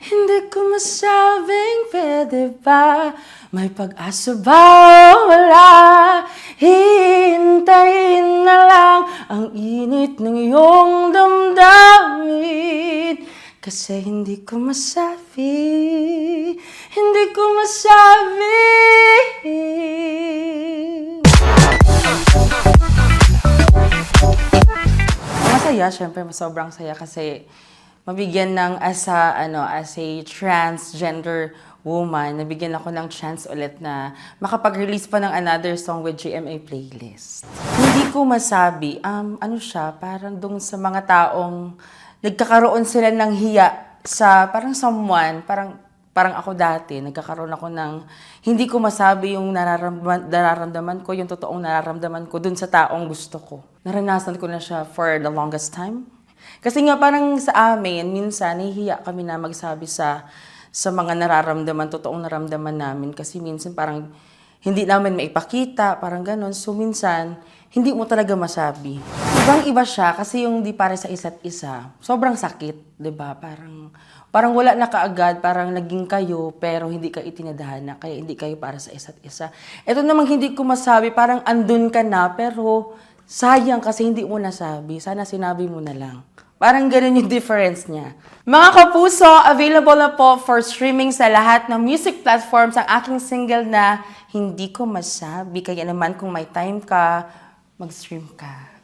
Hindi ko masabing pwede ba? May pag-asa ba o wala? Hihintayin na lang ang init ng iyong damdamin. Kasi hindi ko masabi, hindi ko masabi. Masaya, syempre sobrang saya kasi mabigyan ng as a transgender woman, nabigyan ako ng chance ulit na makapag-release pa ng another song with GMA Playlist. Hindi ko masabi, parang dun sa mga taong nagkakaroon sila ng hiya sa parang someone, parang ako dati, nagkakaroon ako ng hindi ko masabi yung nararamdaman ko, yung totoong nararamdaman ko dun sa taong gusto ko. Naranasan ko na siya for the longest time. Kasi nga parang sa amin, minsan nahihiya kami na magsabi sa mga nararamdaman, totoong naramdaman namin. Kasi minsan parang hindi namin maipakita, parang ganon. So minsan, hindi mo talaga masabi. Ibang-iba siya kasi yung di para sa isa't isa, sobrang sakit, di ba? Parang wala na kaagad, parang naging kayo, pero hindi ka itinadhana, kaya hindi kayo para sa isa't isa. Ito namang hindi ko masabi, parang andun ka na, pero sayang kasi hindi mo nasabi. Sana sinabi mo na lang. Parang ganun yung difference niya. Mga kapuso, available na po for streaming sa lahat ng music platforms ang aking single na Hindi Ko Masabi. Kaya naman kung may time ka, mag-stream ka.